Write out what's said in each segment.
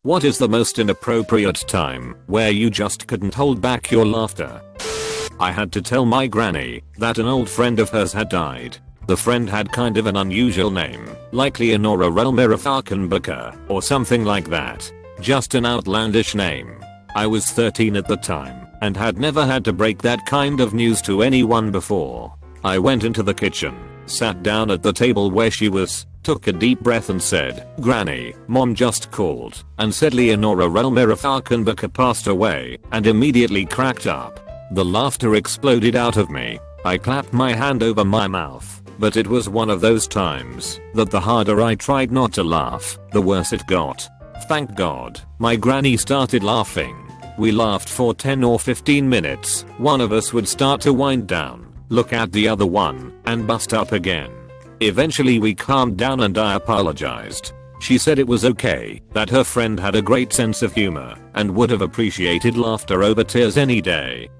What is the most inappropriate time where you just couldn't hold back your laughter? I had to tell my granny that an old friend of hers had died. The friend had kind of an unusual name, like Leonora Relmira Falkenbacher or something like that. Just an outlandish name. I was 13 at the time and had never had to break that kind of news to anyone before. I went into the kitchen, sat down at the table where she was, took a deep breath and said, "Granny, Mom just called and said Leonora Relmira Falkenbacher passed away," and immediately cracked up. The laughter exploded out of me. I clapped my hand over my mouth, but it was one of those times that the harder I tried not to laugh, the worse it got. Thank God, my granny started laughing. We laughed for 10 or 15 minutes. One of us would start to wind down, look at the other one, and bust up again. Eventually we calmed down and I apologized. She said it was okay, that her friend had a great sense of humor, and would have appreciated laughter over tears any day.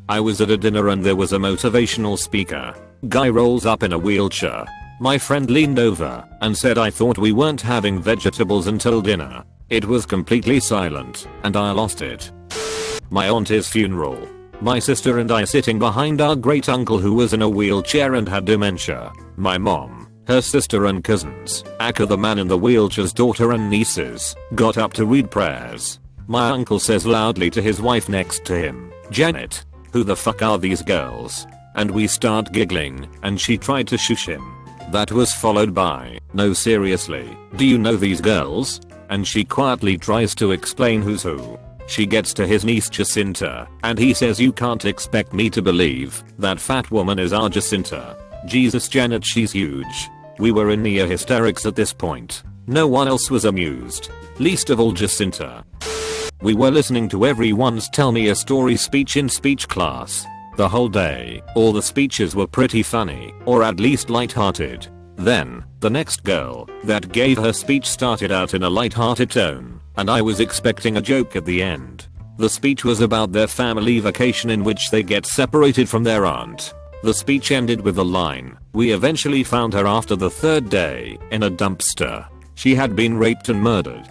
I was at a dinner and there was a motivational speaker. Guy rolls up in a wheelchair. My friend leaned over and said I thought we weren't having vegetables until dinner. It was completely silent, and I lost it. My auntie's funeral. My sister and I sitting behind our great uncle who was in a wheelchair and had dementia. My mom, her sister and cousins, aka the man in the wheelchair's daughter and nieces, got up to read prayers. My uncle says loudly to his wife next to him, "Janet, who the fuck are these girls?" And we start giggling, and she tried to shush him. That was followed by, "No seriously, do you know these girls?" And she quietly tries to explain who's who. She gets to his niece Jacinta, and he says, "You can't expect me to believe that fat woman is our Jacinta." Jesus, Janet, she's huge. We were in near hysterics at this point. No one else was amused. Least of all Jacinta. We were listening to everyone's tell me a story speech in speech class. The whole day, all the speeches were pretty funny, or at least light-hearted. Then, the next girl that gave her speech started out in a light-hearted tone, and I was expecting a joke at the end. The speech was about their family vacation in which they get separated from their aunt. The speech ended with the line, "We eventually found her after the third day, in a dumpster. She had been raped and murdered."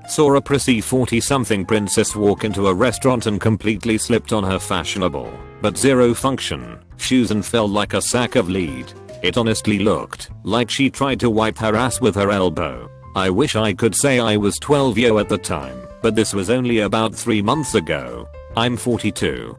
Saw a prissy 40-something princess walk into a restaurant and completely slipped on her fashionable, but zero function, shoes and fell like a sack of lead. It honestly looked like she tried to wipe her ass with her elbow. I wish I could say I was 12 at the time, but this was only about 3 months ago. I'm 42.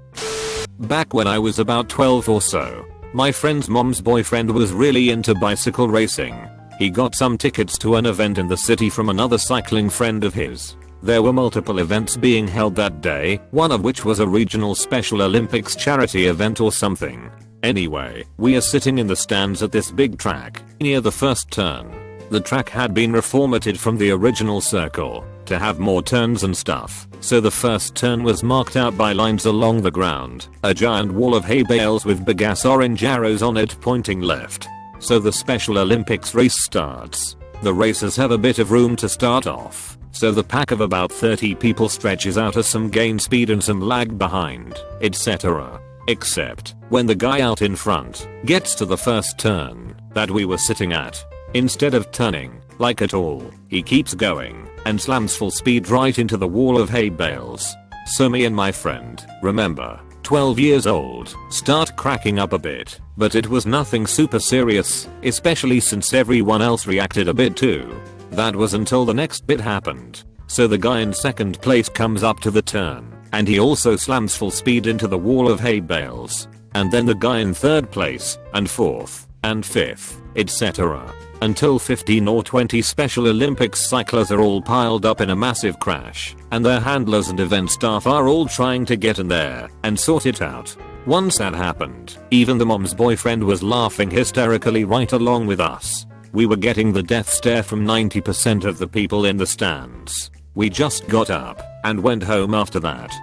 Back when I was about 12 or so, my friend's mom's boyfriend was really into bicycle racing. He got some tickets to an event in the city from another cycling friend of his. There were multiple events being held that day, one of which was a regional Special Olympics charity event or something. Anyway, we are sitting in the stands at this big track, near the first turn. The track had been reformatted from the original circle, to have more turns and stuff, so the first turn was marked out by lines along the ground, a giant wall of hay bales with big ass orange arrows on it pointing left. So the Special Olympics race starts. The racers have a bit of room to start off, so the pack of about 30 people stretches out as some gain speed and some lag behind, etc. Except, when the guy out in front gets to the first turn that we were sitting at, instead of turning, like at all, he keeps going, and slams full speed right into the wall of hay bales. So me and my friend, remember, 12 years old, start cracking up a bit, but it was nothing super serious, especially since everyone else reacted a bit too. That was until the next bit happened. So the guy in second place comes up to the turn, and he also slams full speed into the wall of hay bales. And then the guy in third place, and fourth, and fifth, etc. Until 15 or 20 Special Olympics cyclers are all piled up in a massive crash, and their handlers and event staff are all trying to get in there and sort it out. Once that happened, even the mom's boyfriend was laughing hysterically right along with us. We were getting the death stare from 90% of the people in the stands. We just got up and went home after that.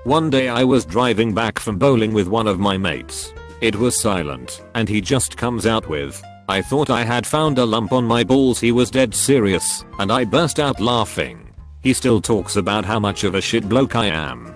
One day I was driving back from bowling with one of my mates. It was silent, and he just comes out with, "I thought I had found a lump on my balls." He was dead serious, and I burst out laughing. He still talks about how much of a shit bloke I am.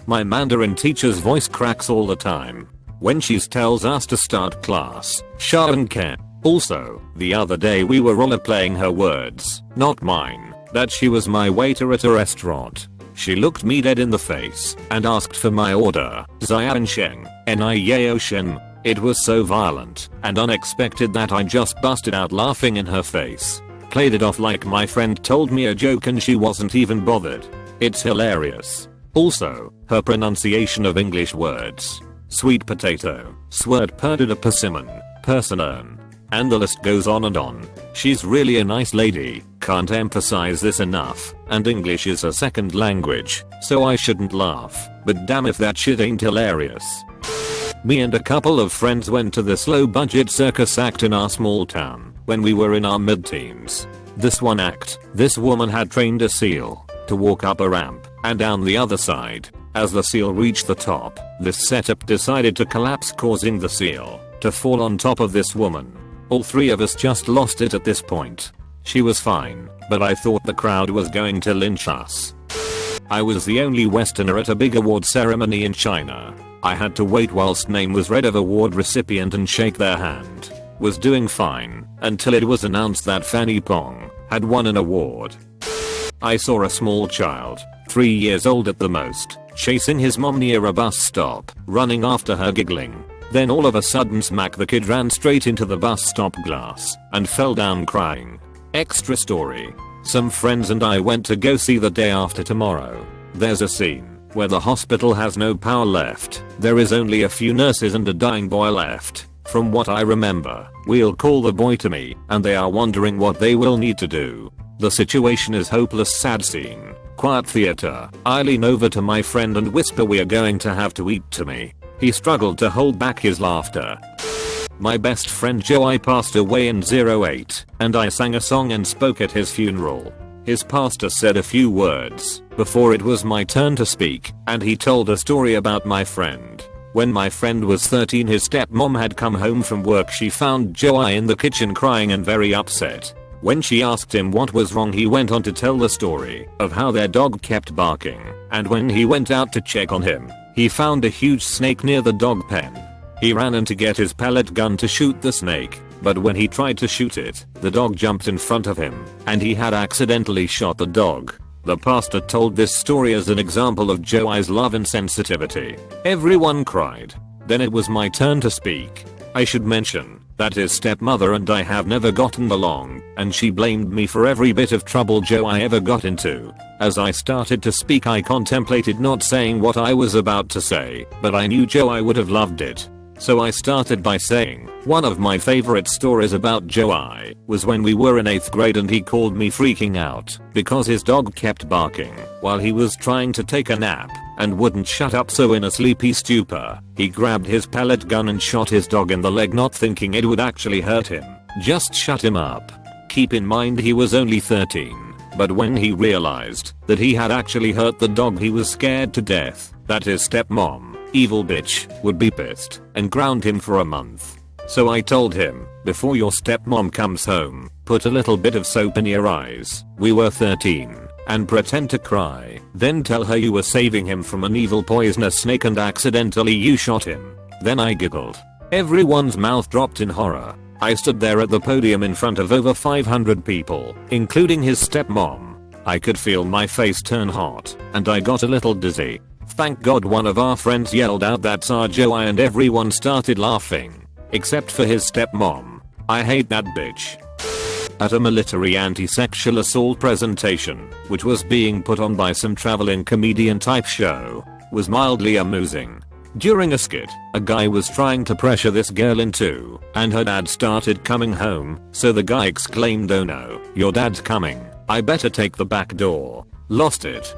My Mandarin teacher's voice cracks all the time when she tells us to start class. Sha and Ken. Also, the other day we were rollerplaying her words, not mine. that she was my waiter at a restaurant. She looked me dead in the face and asked for my order, Zian Sheng, Ni Shen. It was so violent and unexpected that I just busted out laughing in her face. Played it off like my friend told me a joke and she wasn't even bothered. It's hilarious. Also, her pronunciation of English words. Sweet potato, sword perdida persimmon, person, and the list goes on and on. She's really a nice lady, can't emphasize this enough, and English is a second language, so I shouldn't laugh, but damn if that shit ain't hilarious. Me and a couple of friends went to this low budget circus act in our small town when we were in our mid-teens. This one act, this woman had trained a seal to walk up a ramp and down the other side. As the seal reached the top, this setup decided to collapse, causing the seal to fall on top of this woman. All three of us just lost it at this point. She was fine, but I thought the crowd was going to lynch us. I was the only Westerner at a big award ceremony in China. I had to wait whilst name was read of award recipient and shake their hand. Was doing fine until it was announced that Fanny Pong had won an award. I saw a small child, 3 years old at the most, chasing his mom near a bus stop, running after her giggling. Then all of a sudden smack, the kid ran straight into the bus stop glass and fell down crying. Extra story. Some friends and I went to go see The Day After Tomorrow. There's a scene where the hospital has no power left. There is only a few nurses and a dying boy left. From what I remember, we'll call the boy to me and they are wondering what they will need to do. The situation is hopeless, sad scene. Quiet theater. I lean over to my friend and whisper, we are going to have to eat to me. He struggled to hold back his laughter. My best friend Joe passed away in 08, and I sang a song and spoke at his funeral. His pastor said a few words before it was my turn to speak, and he told a story about my friend. When my friend was 13, his stepmom had come home from work. She found Joe in the kitchen crying and very upset. When she asked him what was wrong, he went on to tell the story of how their dog kept barking, and when he went out to check on him, he found a huge snake near the dog pen. He ran in to get his pellet gun to shoot the snake, but when he tried to shoot it, the dog jumped in front of him, and he had accidentally shot the dog. The pastor told this story as an example of Joey's love and sensitivity. Everyone cried. Then it was my turn to speak. I should mention that his stepmother and I have never gotten along, and she blamed me for every bit of trouble Joey ever got into. As I started to speak, I contemplated not saying what I was about to say, but I knew Joey would have loved it. So I started by saying, one of my favorite stories about Joey was when we were in 8th grade and he called me freaking out because his dog kept barking while he was trying to take a nap and wouldn't shut up, so in a sleepy stupor, he grabbed his pellet gun and shot his dog in the leg, not thinking it would actually hurt him, just shut him up. Keep in mind he was only 13, but when he realized that he had actually hurt the dog, he was scared to death that his stepmom, evil bitch, would be pissed and ground him for a month. So I told him, before your stepmom comes home, put a little bit of soap in your eyes, we were 13, and pretend to cry. Then tell her you were saving him from an evil poisonous snake and accidentally you shot him. Then I giggled. Everyone's mouth dropped in horror. I stood there at the podium in front of over 500 people, including his stepmom. I could feel my face turn hot, and I got a little dizzy. Thank God one of our friends yelled out, "That's our Joey," and everyone started laughing. Except for his stepmom. I hate that bitch. At a military anti-sexual assault presentation, which was being put on by some traveling comedian type show, was mildly amusing. During a skit, a guy was trying to pressure this girl into, and her dad started coming home, so the guy exclaimed, "Oh no, your dad's coming, I better take the back door." Lost it.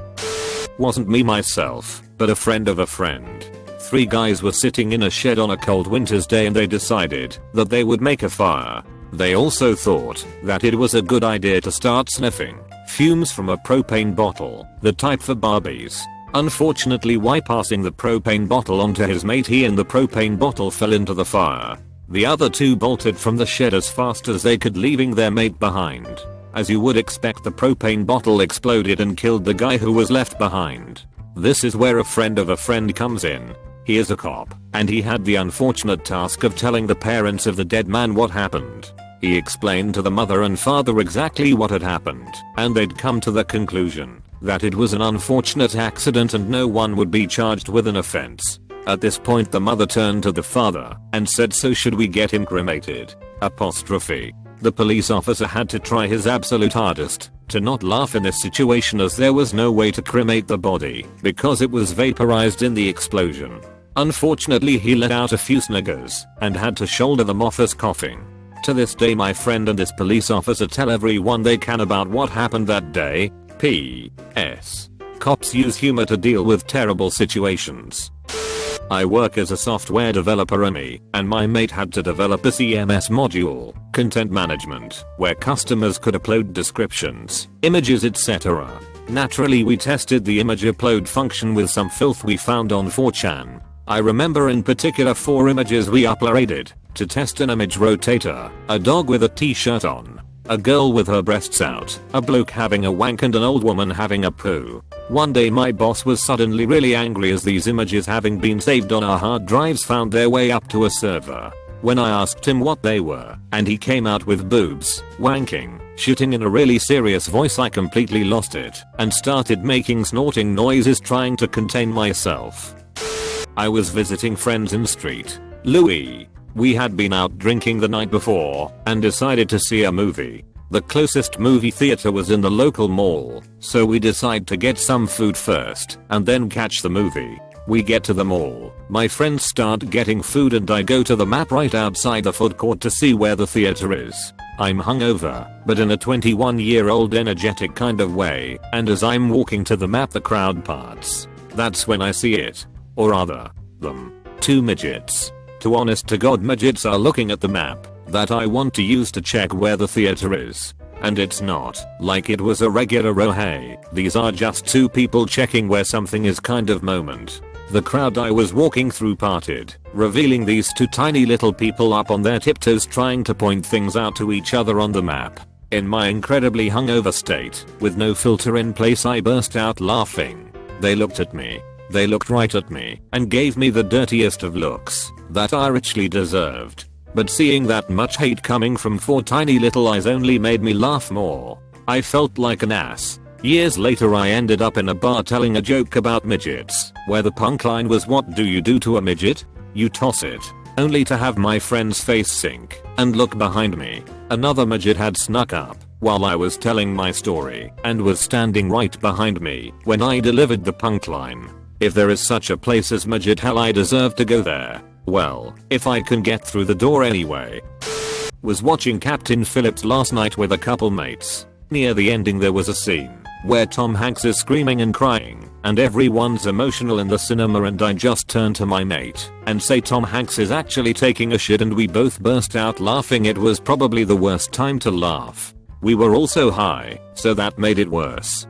Wasn't me myself, but a friend of a friend. 3 guys were sitting in a shed on a cold winter's day and they decided that they would make a fire. They also thought that it was a good idea to start sniffing fumes from a propane bottle, the type for Barbies. Unfortunately, while passing the propane bottle onto his mate, he and the propane bottle fell into the fire. The other 2 bolted from the shed as fast as they could, leaving their mate behind. As you would expect, the propane bottle exploded and killed the guy who was left behind. This is where a friend of a friend comes in. He is a cop, and he had the unfortunate task of telling the parents of the dead man what happened. He explained to the mother and father exactly what had happened, and they'd come to the conclusion that it was an unfortunate accident and no one would be charged with an offense. At this point the mother turned to the father and said, "So should we get him cremated?" The police officer had to try his absolute hardest to not laugh in this situation, as there was no way to cremate the body because it was vaporized in the explosion. Unfortunately, he let out a few sniggers and had to shoulder them off as coughing. To this day my friend and this police officer tell everyone they can about what happened that day. P.S. Cops use humor to deal with terrible situations. I work as a software developer and my mate had to develop a CMS module, content management, where customers could upload descriptions, images, etc. Naturally, we tested the image upload function with some filth we found on 4chan. I remember in particular 4 images we uploaded to test: an image rotator, a dog with a t-shirt on, a girl with her breasts out, a bloke having a wank, and an old woman having a poo. One day my boss was suddenly really angry as these images, having been saved on our hard drives, found their way up to a server. When I asked him what they were, and he came out with boobs, wanking, shitting in a really serious voice, I completely lost it and started making snorting noises trying to contain myself. I was visiting friends in St. Louis. We had been out drinking the night before and decided to see a movie. The closest movie theater was in the local mall, so we decide to get some food first and then catch the movie. We get to the mall, my friends start getting food and I go to the map right outside the food court to see where the theater is. I'm hungover, but in a 21-year-old energetic kind of way, and as I'm walking to the map the crowd parts. That's when I see it. Or rather, them. 2 midgets. To honest to god, midgets are looking at the map that I want to use to check where the theater is. And it's not like it was a regular "oh hey, these are just 2 people checking where something is" kind of moment. The crowd I was walking through parted, revealing these 2 tiny little people up on their tiptoes trying to point things out to each other on the map. In my incredibly hungover state, with no filter in place, I burst out laughing. They looked at me. They looked right at me and gave me the dirtiest of looks that I richly deserved. But seeing that much hate coming from 4 tiny little eyes only made me laugh more. I felt like an ass. Years later I ended up in a bar telling a joke about midgets, where the punchline was, "What do you do to a midget? You toss it." Only to have my friend's face sink and look behind me. Another midget had snuck up while I was telling my story and was standing right behind me when I delivered the punchline. If there is such a place as midget hell, I deserve to go there. Well, if I can get through the door anyway. Was watching Captain Phillips last night with a couple mates. Near the ending there was a scene where Tom Hanks is screaming and crying and everyone's emotional in the cinema, and I just turn to my mate and say Tom Hanks is actually taking a shit, and we both burst out laughing. It was probably the worst time to laugh. We were also high, so that made it worse.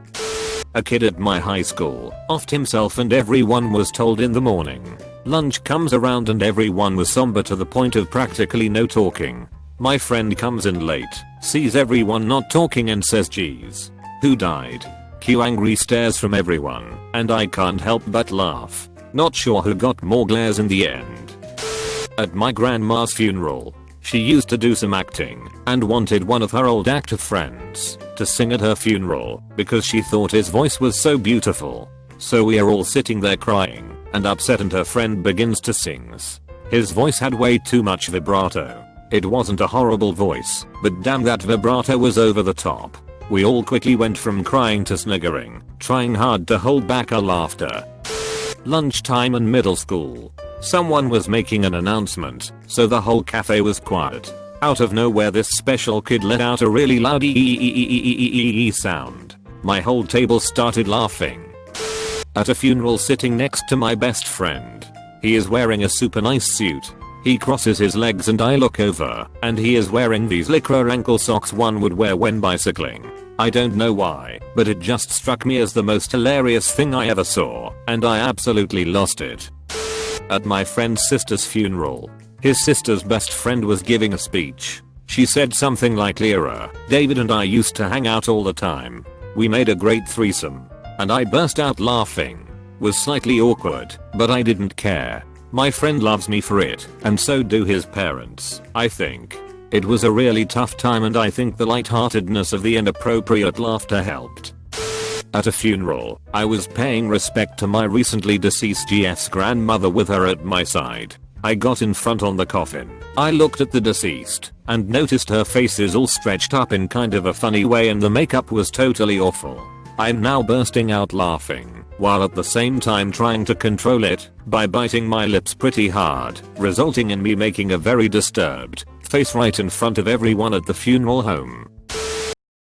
A kid at my high school offed himself and everyone was told in the morning. Lunch comes around and everyone was somber to the point of practically no talking. My friend comes in late, sees everyone not talking and says, "Geez, who died?" Cue angry stares from everyone, and I can't help but laugh. Not sure who got more glares in the end. At my grandma's funeral, she used to do some acting and wanted one of her old actor friends to sing at her funeral because she thought his voice was so beautiful. So we are all sitting there crying and upset, and her friend begins to sing. His voice had way too much vibrato. It wasn't a horrible voice, but damn, that vibrato was over the top. We all quickly went from crying to sniggering, trying hard to hold back our laughter. Lunchtime in middle school. Someone was making an announcement, so the whole cafe was quiet. Out of nowhere this special kid let out a really loud ee sound. My whole table started laughing. At a funeral sitting next to my best friend. He is wearing a super nice suit. He crosses his legs and I look over, and he is wearing these lycra ankle socks one would wear when bicycling. I don't know why, but it just struck me as the most hilarious thing I ever saw, and I absolutely lost it. At my friend's sister's funeral, his sister's best friend was giving a speech. She said something like, "Lyra, David and I used to hang out all the time. We made a great threesome." And I burst out laughing. Was slightly awkward, but I didn't care. My friend loves me for it, and so do his parents, I think. It was a really tough time and I think the lightheartedness of the inappropriate laughter helped. At a funeral, I was paying respect to my recently deceased GF's grandmother with her at my side. I got in front on the coffin. I looked at the deceased and noticed her face is all stretched up in kind of a funny way and the makeup was totally awful. I'm now bursting out laughing, while at the same time trying to control it by biting my lips pretty hard, resulting in me making a very disturbed face right in front of everyone at the funeral home.